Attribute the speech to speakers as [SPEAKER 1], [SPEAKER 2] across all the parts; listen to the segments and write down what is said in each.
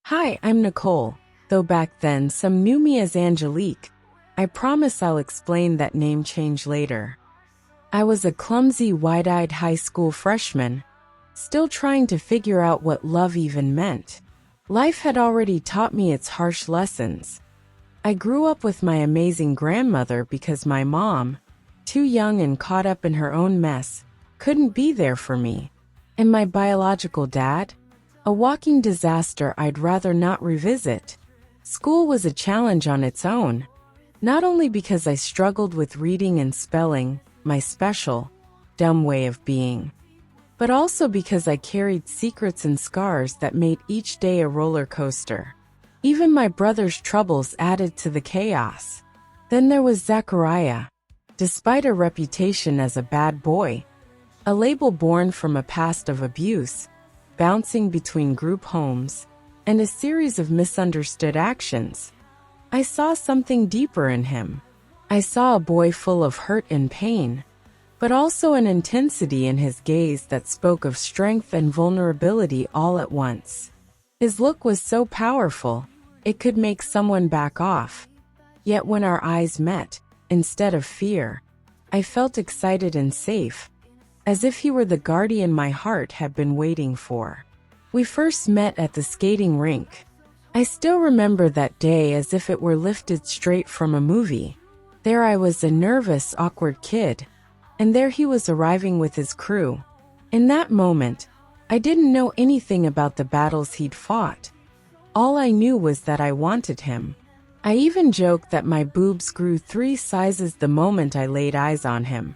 [SPEAKER 1] Hi, I'm Nicole, though back then some knew me as Angelique. I promise I'll explain that name change later. I was a clumsy, wide-eyed high school freshman, still trying to figure out what love even meant. Life had already taught me its harsh lessons. I grew up with my amazing grandmother because my mom, too young and caught up in her own mess, couldn't be there for me. And my biological dad? A walking disaster I'd rather not revisit. School was a challenge on its own, not only because I struggled with reading and spelling, my special, dumb way of being, but also because I carried secrets and scars that made each day a roller coaster. Even my brother's troubles added to the chaos. Then there was Zachariah. Despite a reputation as a bad boy, a label born from a past of abuse, bouncing between group homes, and a series of misunderstood actions, I saw something deeper in him. I saw a boy full of hurt and pain, but also an intensity in his gaze that spoke of strength and vulnerability all at once. His look was so powerful, it could make someone back off. Yet when our eyes met, instead of fear, I felt excited and safe, as if he were the guardian my heart had been waiting for. We first met at the skating rink. I still remember that day as if it were lifted straight from a movie. There I was, a nervous, awkward kid, and there he was arriving with his crew. In that moment, I didn't know anything about the battles he'd fought. All I knew was that I wanted him. I even joked that my boobs grew 3 sizes the moment I laid eyes on him,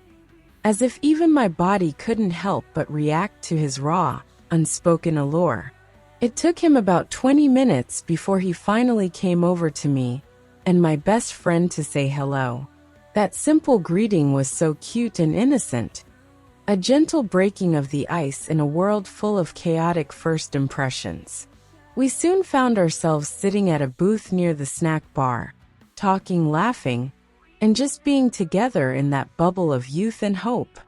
[SPEAKER 1] as if even my body couldn't help but react to his raw, unspoken allure. It took him about 20 minutes before he finally came over to me and my best friend to say hello. That simple greeting was so cute and innocent, a gentle breaking of the ice in a world full of chaotic first impressions. We soon found ourselves sitting at a booth near the snack bar, talking, laughing, and just being together in that bubble of youth and hope.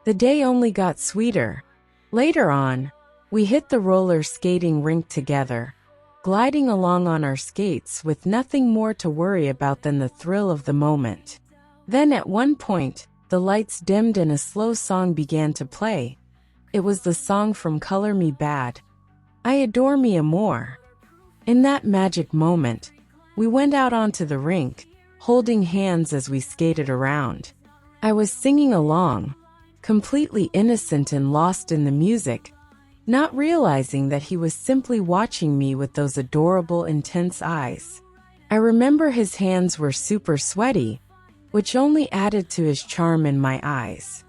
[SPEAKER 1] The day only got sweeter. Later on, we hit the roller skating rink together, gliding along on our skates with nothing more to worry about than the thrill of the moment. Then at one point, the lights dimmed and a slow song began to play. It was the song from Color Me Bad, I Adore Me Amore. In that magic moment, we went out onto the rink, holding hands as we skated around. I was singing along, completely innocent and lost in the music, not realizing that he was simply watching me with those adorable, intense eyes. I remember his hands were super sweaty, which only added to his charm in my eyes.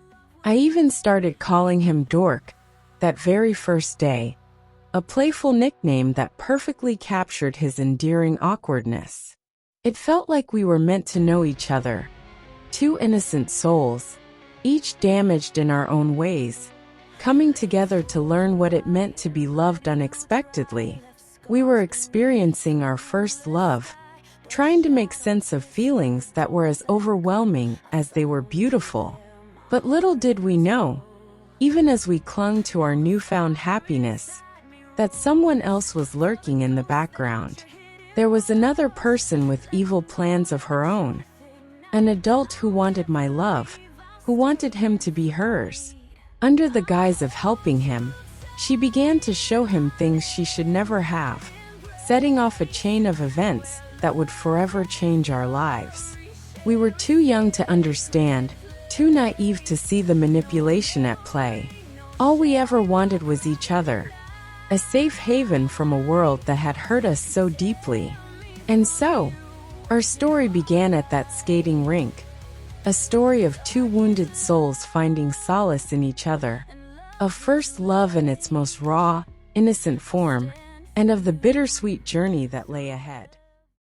[SPEAKER 1] I even started calling him Dork that very first day, a playful nickname that perfectly captured his endearing awkwardness. It felt like we were meant to know each other, 2 innocent souls, each damaged in our own ways, coming together to learn what it meant to be loved unexpectedly. We were experiencing our first love, trying to make sense of feelings that were as overwhelming as they were beautiful. But little did we know, even as we clung to our newfound happiness, that someone else was lurking in the background. There was another person with evil plans of her own, an adult who wanted my love, who wanted him to be hers. Under the guise of helping him, she began to show him things she should never have, setting off a chain of events that would forever change our lives. We were too young to understand, too naive to see the manipulation at play. All we ever wanted was each other, a safe haven from a world that had hurt us so deeply. And so, our story began at that skating rink. A story of 2 wounded souls finding solace in each other, of first love in its most raw, innocent form, and of the bittersweet journey that lay ahead.